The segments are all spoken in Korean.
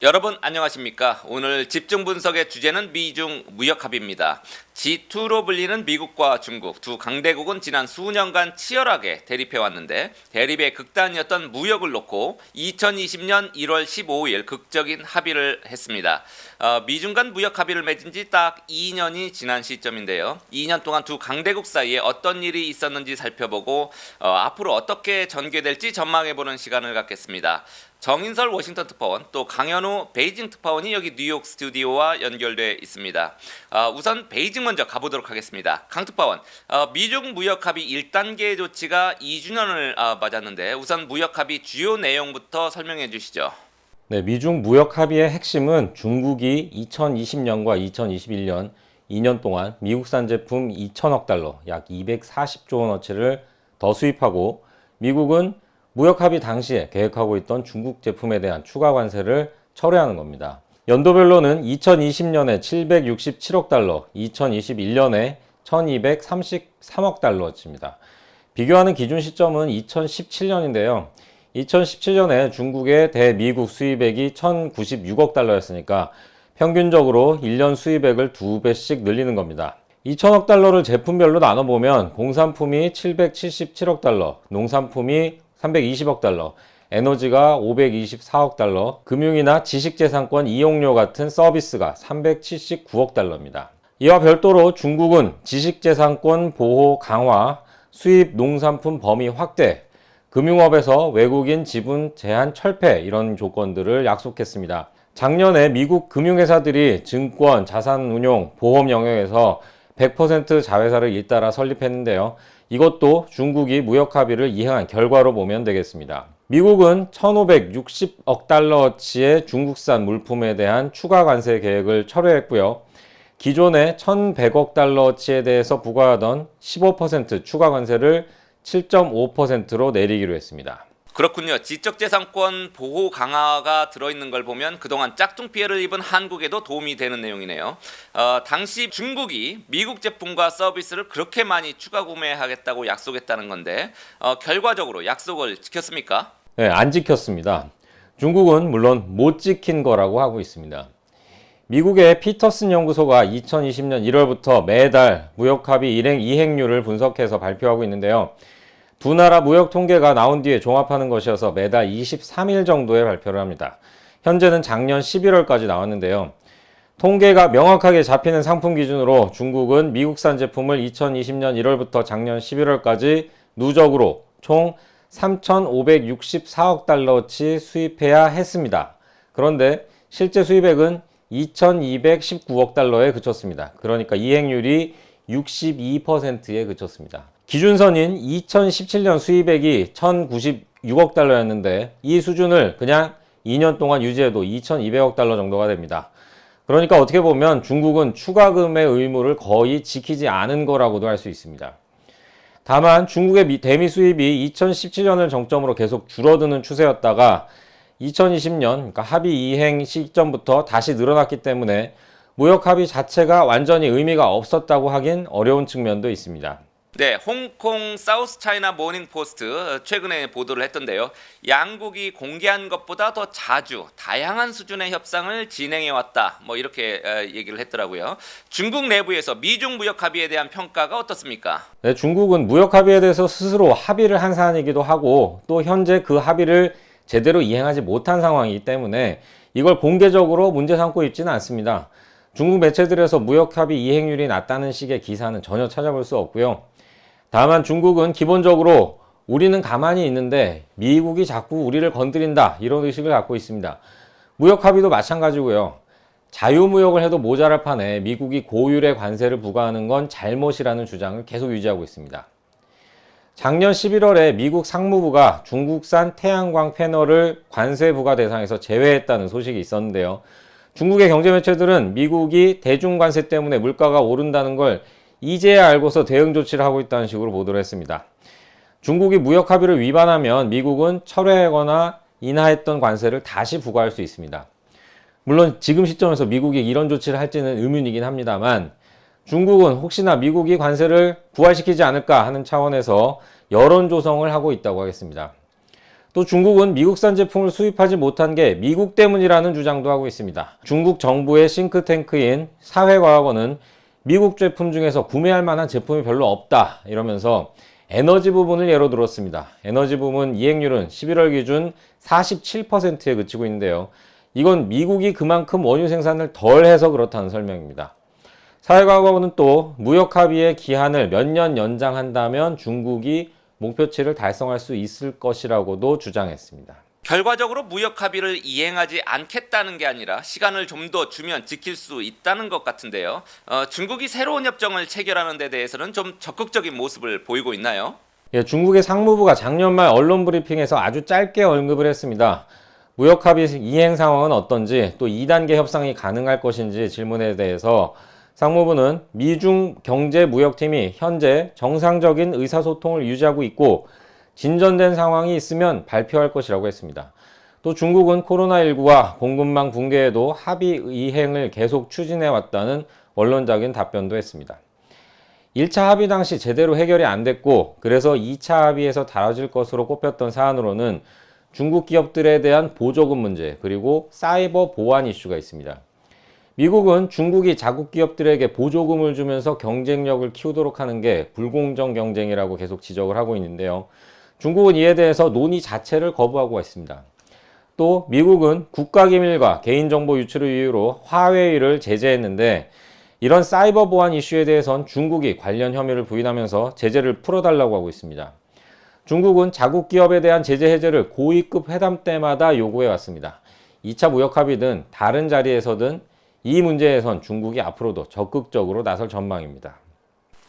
여러분 안녕하십니까? 오늘 집중 분석의 주제는 미중 무역합의입니다. G2로 불리는 미국과 중국 두 강대국은 지난 수년간 치열하게 대립해왔는데 대립의 극단이었던 무역을 놓고 2020년 1월 15일 극적인 합의를 했습니다. 미중 간 무역 합의를 맺은 지 딱 2년이 지난 시점인데요. 2년 동안 두 강대국 사이에 어떤 일이 있었는지 살펴보고 앞으로 어떻게 전개될지 전망해보는 시간을 갖겠습니다. 정인설 워싱턴 특파원 또 강현우 베이징 특파원이 여기 뉴욕 스튜디오와 연결돼 있습니다. 우선 베이징 먼저 가보도록 하겠습니다. 강 특파원, 미중 무역 합의 1단계 조치가 2주년을 맞았는데 우선 무역 합의 주요 내용부터 설명해 주시죠. 네, 미중 무역 합의의 핵심은 중국이 2020년과 2021년 2년 동안 미국산 제품 2천억 달러, 약 240조 원어치를 더 수입하고 미국은 무역 합의 당시에 계획하고 있던 중국 제품에 대한 추가 관세를 철회하는 겁니다. 연도별로는 2020년에 767억 달러, 2021년에 1233억 달러치입니다. 비교하는 기준 시점은 2017년인데요. 2017년에 중국의 대미국 수입액이 1096억 달러였으니까 평균적으로 1년 수입액을 2배씩 늘리는 겁니다. 2천억 달러를 제품별로 나눠보면 공산품이 777억 달러, 농산품이 320억 달러, 에너지가 524억 달러, 금융이나 지식재산권 이용료 같은 서비스가 379억 달러입니다. 이와 별도로 중국은 지식재산권 보호 강화, 수입 농산품 범위 확대, 금융업에서 외국인 지분 제한 철폐 이런 조건들을 약속했습니다. 작년에 미국 금융회사들이 증권, 자산운용, 보험 영역에서 100% 자회사를 잇따라 설립했는데요. 이것도 중국이 무역 합의를 이행한 결과로 보면 되겠습니다. 미국은 1,560억 달러어치의 중국산 물품에 대한 추가 관세 계획을 철회했고요. 기존에 1,100억 달러어치에 대해서 부과하던 15% 추가 관세를 7.5%로 내리기로 했습니다. 그렇군요. 지적재산권 보호 강화가 들어있는 걸 보면 그동안 짝퉁 피해를 입은 한국에도 도움이 되는 내용이네요. 당시 중국이 미국 제품과 서비스를 그렇게 많이 추가 구매하겠다고 약속했다는 건데 결과적으로 약속을 지켰습니까? 네, 안 지켰습니다. 중국은 물론 못 지킨 거라고 하고 있습니다. 미국의 피터슨 연구소가 2020년 1월부터 매달 무역합의 일행 이행률을 분석해서 발표하고 있는데요. 두 나라 무역 통계가 나온 뒤에 종합하는 것이어서 매달 23일 정도에 발표를 합니다. 현재는 작년 11월까지 나왔는데요. 통계가 명확하게 잡히는 상품 기준으로 중국은 미국산 제품을 2020년 1월부터 작년 11월까지 누적으로 총 3,564억 달러치 수입해야 했습니다. 그런데 실제 수입액은 2,219억 달러에 그쳤습니다. 그러니까 이행률이 62%에 그쳤습니다. 기준선인 2017년 수입액이 1,096억 달러였는데 이 수준을 그냥 2년 동안 유지해도 2,200억 달러 정도가 됩니다. 그러니까 어떻게 보면 중국은 추가금의 의무를 거의 지키지 않은 거라고도 할 수 있습니다. 다만 중국의 대미 수입이 2017년을 정점으로 계속 줄어드는 추세였다가 2020년, 그러니까 합의 이행 시점부터 다시 늘어났기 때문에 무역 합의 자체가 완전히 의미가 없었다고 하긴 어려운 측면도 있습니다. 네, 홍콩 사우스 차이나 모닝 포스트 최근에 보도를 했던데요. 양국이 공개한 것보다 더 자주 다양한 수준의 협상을 진행해 왔다. 이렇게 얘기를 했더라고요. 중국 내부에서 미중 무역 합의에 대한 평가가 어떻습니까? 네, 중국은 무역 합의에 대해서 스스로 합의를 한 사안이기도 하고 또 현재 그 합의를 제대로 이행하지 못한 상황이기 때문에 이걸 공개적으로 문제 삼고 있지는 않습니다. 중국 매체들에서 무역 합의 이행률이 낮다는 식의 기사는 전혀 찾아볼 수 없고요. 다만 중국은 기본적으로 우리는 가만히 있는데 미국이 자꾸 우리를 건드린다 이런 의식을 갖고 있습니다. 무역 합의도 마찬가지고요. 자유무역을 해도 모자랄 판에 미국이 고율의 관세를 부과하는 건 잘못이라는 주장을 계속 유지하고 있습니다. 작년 11월에 미국 상무부가 중국산 태양광 패널을 관세 부과 대상에서 제외했다는 소식이 있었는데요. 중국의 경제 매체들은 미국이 대중관세 때문에 물가가 오른다는 걸 이제야 알고서 대응 조치를 하고 있다는 식으로 보도를 했습니다. 중국이 무역 합의를 위반하면 미국은 철회하거나 인하했던 관세를 다시 부과할 수 있습니다. 물론 지금 시점에서 미국이 이런 조치를 할지는 의문이긴 합니다만 중국은 혹시나 미국이 관세를 부활시키지 않을까 하는 차원에서 여론 조성을 하고 있다고 하겠습니다. 또 중국은 미국산 제품을 수입하지 못한 게 미국 때문이라는 주장도 하고 있습니다. 중국 정부의 싱크탱크인 사회과학원은 미국 제품 중에서 구매할 만한 제품이 별로 없다 이러면서 에너지 부분을 예로 들었습니다. 에너지 부분 이행률은 11월 기준 47%에 그치고 있는데요. 이건 미국이 그만큼 원유 생산을 덜 해서 그렇다는 설명입니다. 사회과학원은 또 무역 합의의 기한을 몇 년 연장한다면 중국이 목표치를 달성할 수 있을 것이라고도 주장했습니다. 결과적으로 무역 합의를 이행하지 않겠다는 게 아니라 시간을 좀 더 주면 지킬 수 있다는 것 같은데요. 중국이 새로운 협정을 체결하는 데 대해서는 좀 적극적인 모습을 보이고 있나요? 예, 중국의 상무부가 작년 말 언론 브리핑에서 아주 짧게 언급을 했습니다. 무역 합의 이행 상황은 어떤지 또 2단계 협상이 가능할 것인지 질문에 대해서 상무부는 미중 경제무역팀이 현재 정상적인 의사소통을 유지하고 있고 진전된 상황이 있으면 발표할 것이라고 했습니다. 또 중국은 코로나19와 공급망 붕괴에도 합의 이행을 계속 추진해 왔다는 원론적인 답변도 했습니다. 1차 합의 당시 제대로 해결이 안 됐고 그래서 2차 합의에서 다뤄질 것으로 꼽혔던 사안으로는 중국 기업들에 대한 보조금 문제 그리고 사이버 보안 이슈가 있습니다. 미국은 중국이 자국 기업들에게 보조금을 주면서 경쟁력을 키우도록 하는 게 불공정 경쟁이라고 계속 지적을 하고 있는데요. 중국은 이에 대해서 논의 자체를 거부하고 있습니다. 또 미국은 국가기밀과 개인정보 유출을 이유로 화웨이를 제재했는데 이런 사이버 보안 이슈에 대해선 중국이 관련 혐의를 부인하면서 제재를 풀어달라고 하고 있습니다. 중국은 자국 기업에 대한 제재 해제를 고위급 회담 때마다 요구해 왔습니다. 2차 무역 합의든 다른 자리에서든 이 문제에선 중국이 앞으로도 적극적으로 나설 전망입니다.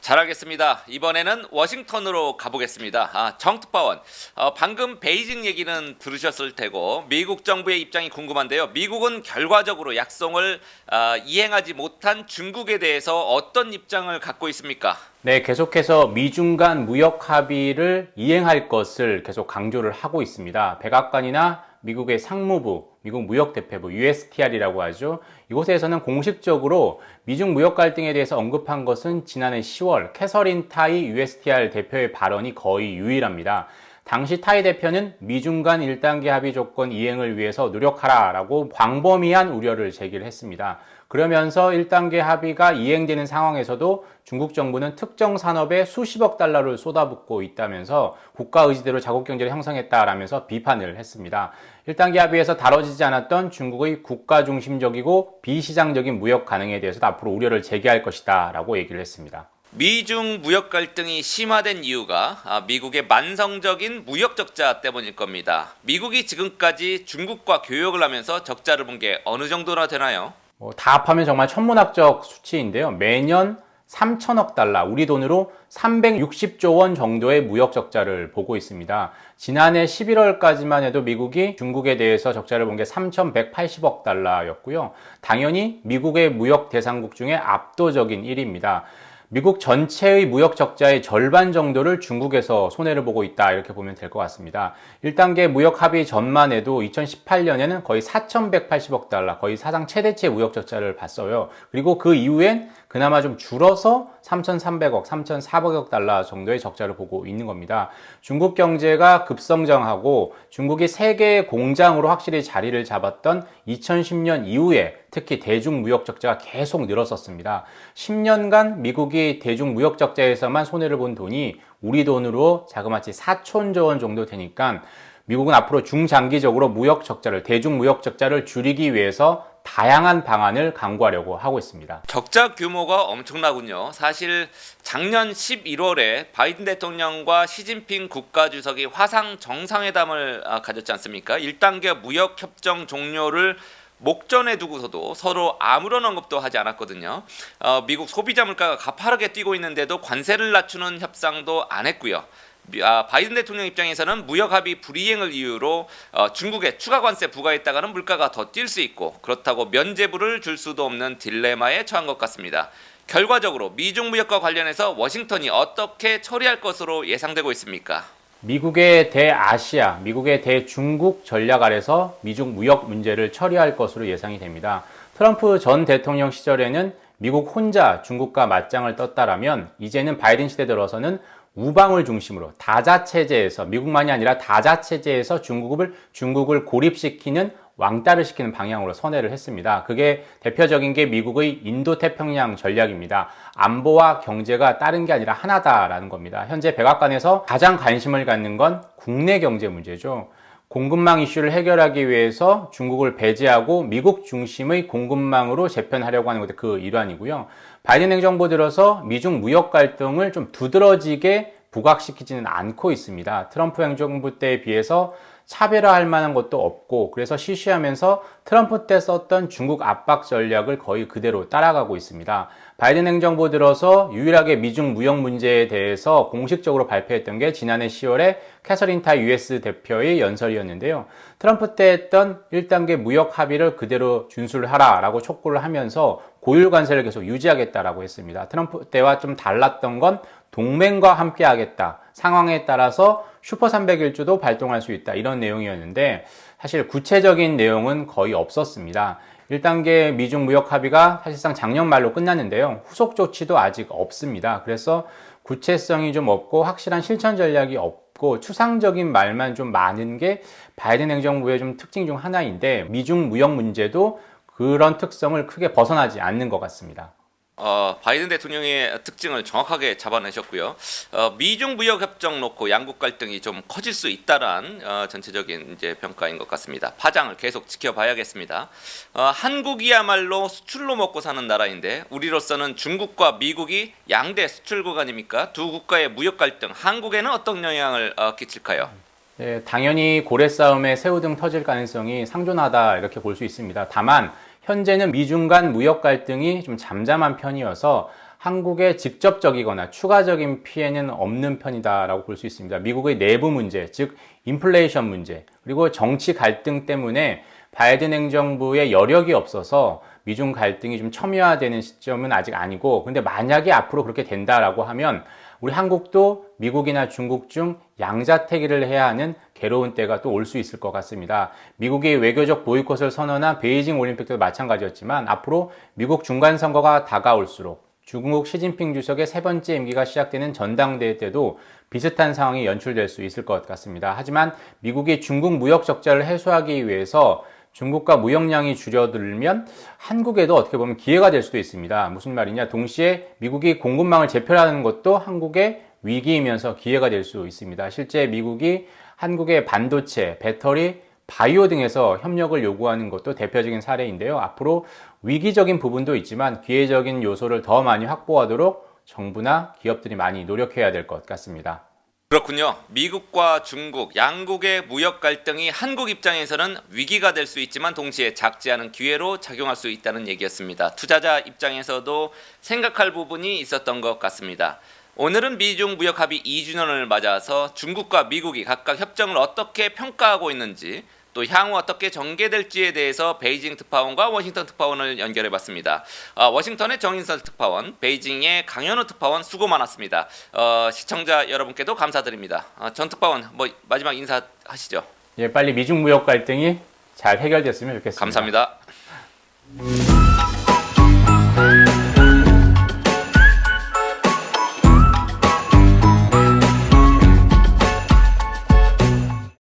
잘하겠습니다. 이번에는 워싱턴으로 가보겠습니다. 정특파원, 방금 베이징 얘기는 들으셨을 테고 미국 정부의 입장이 궁금한데요. 미국은 결과적으로 약속을 이행하지 못한 중국에 대해서 어떤 입장을 갖고 있습니까? 네, 계속해서 미중 간 무역 합의를 이행할 것을 계속 강조를 하고 있습니다. 백악관이나 미국의 상무부, 미국 무역대표부, USTR이라고 하죠. 이곳에서는 공식적으로 미중 무역 갈등에 대해서 언급한 것은 지난해 10월 캐서린 타이 USTR 대표의 발언이 거의 유일합니다. 당시 타이 대표는 미중 간 1단계 합의 조건 이행을 위해서 노력하라라고 광범위한 우려를 제기를 했습니다. 그러면서 1단계 합의가 이행되는 상황에서도 중국 정부는 특정 산업에 수십억 달러를 쏟아붓고 있다면서 국가 의지대로 자국 경제를 형성했다라면서 비판을 했습니다. 1단계 합의에서 다뤄지지 않았던 중국의 국가 중심적이고 비시장적인 무역 가능에 대해서도 앞으로 우려를 제기할 것이다 라고 얘기를 했습니다. 미중 무역 갈등이 심화된 이유가 미국의 만성적인 무역 적자 때문일 겁니다. 미국이 지금까지 중국과 교역을 하면서 적자를 본 게 어느 정도나 되나요? 다 합하면 정말 천문학적 수치인데요. 매년 3천억 달러, 우리 돈으로 360조 원 정도의 무역 적자를 보고 있습니다. 지난해 11월까지만 해도 미국이 중국에 대해서 적자를 본 게 3,180억 달러였고요. 당연히 미국의 무역 대상국 중에 압도적인 1위입니다. 미국 전체의 무역 적자의 절반 정도를 중국에서 손해를 보고 있다 이렇게 보면 될 것 같습니다. 1단계 무역 합의 전만 해도 2018년에는 거의 4,180억 달러, 거의 사상 최대치의 무역 적자를 봤어요. 그리고 그 이후엔 그나마 좀 줄어서 3,300억, 3,400억 달러 정도의 적자를 보고 있는 겁니다. 중국 경제가 급성장하고 중국이 세계의 공장으로 확실히 자리를 잡았던 2010년 이후에 특히 대중무역 적자가 계속 늘었었습니다. 10년간 미국이 대중무역 적자에서만 손해를 본 돈이 우리 돈으로 자그마치 4천조 원 정도 되니까 미국은 앞으로 중장기적으로 무역 적자를, 대중무역 적자를 줄이기 위해서 다양한 방안을 강구하려고 하고 있습니다. 적자 규모가 엄청나군요. 사실 작년 11월에 바이든 대통령과 시진핑 국가주석이 화상 정상회담을 가졌지 않습니까? 1단계 무역 협정 종료를 목전에 두고서도 서로 아무런 언급도 하지 않았거든요. 미국 소비자 물가가 가파르게 뛰고 있는데도 관세를 낮추는 협상도 안 했고요. 바이든 대통령 입장에서는 무역 합의 불이행을 이유로 중국에 추가 관세 부과했다가는 물가가 더 뛸 수 있고 그렇다고 면제부를 줄 수도 없는 딜레마에 처한 것 같습니다. 결과적으로 미중 무역과 관련해서 워싱턴이 어떻게 처리할 것으로 예상되고 있습니까? 미국의 대아시아, 미국의 대중국 전략 아래서 미중 무역 문제를 처리할 것으로 예상이 됩니다. 트럼프 전 대통령 시절에는 미국 혼자 중국과 맞짱을 떴다라면 이제는 바이든 시대 들어서는 우방을 중심으로 다자체제에서 미국만이 아니라 다자체제에서 중국을 고립시키는 왕따를 시키는 방향으로 선회를 했습니다. 그게 대표적인 게 미국의 인도태평양 전략입니다. 안보와 경제가 다른 게 아니라 하나다라는 겁니다. 현재 백악관에서 가장 관심을 갖는 건 국내 경제 문제죠. 공급망 이슈를 해결하기 위해서 중국을 배제하고 미국 중심의 공급망으로 재편하려고 하는 것도 그 일환이고요. 바이든 행정부 들어서 미중 무역 갈등을 좀 두드러지게 부각시키지는 않고 있습니다. 트럼프 행정부 때에 비해서 차별화할 만한 것도 없고, 그래서 시시하면서 트럼프 때 썼던 중국 압박 전략을 거의 그대로 따라가고 있습니다. 바이든 행정부 들어서 유일하게 미중 무역 문제에 대해서 공식적으로 발표했던 게 지난해 10월에 캐서린 타 US 대표의 연설이었는데요. 트럼프 때 했던 1단계 무역 합의를 그대로 준수를 하라라고 촉구를 하면서 고율 관세를 계속 유지하겠다라고 했습니다. 트럼프 때와 좀 달랐던 건 동맹과 함께 하겠다. 상황에 따라서 슈퍼 301조도 발동할 수 있다. 이런 내용이었는데 사실 구체적인 내용은 거의 없었습니다. 1단계 미중 무역 합의가 사실상 작년 말로 끝났는데요. 후속 조치도 아직 없습니다. 그래서 구체성이 좀 없고 확실한 실천 전략이 없고 추상적인 말만 좀 많은 게 바이든 행정부의 좀 특징 중 하나인데 미중 무역 문제도 그런 특성을 크게 벗어나지 않는 것 같습니다. 바이든 대통령의 특징을 정확하게 잡아내셨고요. 미중 무역 협정 놓고 양국 갈등이 좀 커질 수 있다란 전체적인 이제 평가인 것 같습니다. 파장을 계속 지켜봐야겠습니다. 한국이야말로 수출로 먹고 사는 나라인데 우리로서는 중국과 미국이 양대 수출국 아닙니까? 두 국가의 무역 갈등, 한국에는 어떤 영향을 끼칠까요? 네, 당연히 고래 싸움에 새우등 터질 가능성이 상존하다 이렇게 볼 수 있습니다. 다만 현재는 미중 간 무역 갈등이 좀 잠잠한 편이어서 한국에 직접적이거나 추가적인 피해는 없는 편이다라고 볼 수 있습니다. 미국의 내부 문제, 즉 인플레이션 문제, 그리고 정치 갈등 때문에 바이든 행정부의 여력이 없어서 미중 갈등이 좀 첨예화되는 시점은 아직 아니고, 근데 만약에 앞으로 그렇게 된다라고 하면 우리 한국도 미국이나 중국 중 양자택일을 해야 하는 괴로운 때가 또 올 수 있을 것 같습니다. 미국이 외교적 보이콧을 선언한 베이징 올림픽 때도 마찬가지였지만 앞으로 미국 중간선거가 다가올수록 중국 시진핑 주석의 세 번째 임기가 시작되는 전당대회 때도 비슷한 상황이 연출될 수 있을 것 같습니다. 하지만 미국이 중국 무역 적자를 해소하기 위해서 중국과 무역량이 줄어들면 한국에도 어떻게 보면 기회가 될 수도 있습니다. 무슨 말이냐? 동시에 미국이 공급망을 재편하는 것도 한국의 위기이면서 기회가 될 수 있습니다. 실제 미국이 한국의 반도체, 배터리, 바이오 등에서 협력을 요구하는 것도 대표적인 사례인데요. 앞으로 위기적인 부분도 있지만 기회적인 요소를 더 많이 확보하도록 정부나 기업들이 많이 노력해야 될 것 같습니다. 그렇군요. 미국과 중국 양국의 무역 갈등이 한국 입장에서는 위기가 될 수 있지만 동시에 작지 않은 기회로 작용할 수 있다는 얘기였습니다. 투자자 입장에서도 생각할 부분이 있었던 것 같습니다. 오늘은 미중 무역 합의 2주년을 맞아서 중국과 미국이 각각 협정을 어떻게 평가하고 있는지, 또 향후 어떻게 전개될지에 대해서 베이징 특파원과 워싱턴 특파원을 연결해봤습니다. 워싱턴의 정인설 특파원, 베이징의 강현우 특파원 수고 많았습니다. 시청자 여러분께도 감사드립니다. 전 특파원 마지막 인사하시죠. 예, 빨리 미중 무역 갈등이 잘 해결됐으면 좋겠습니다. 감사합니다.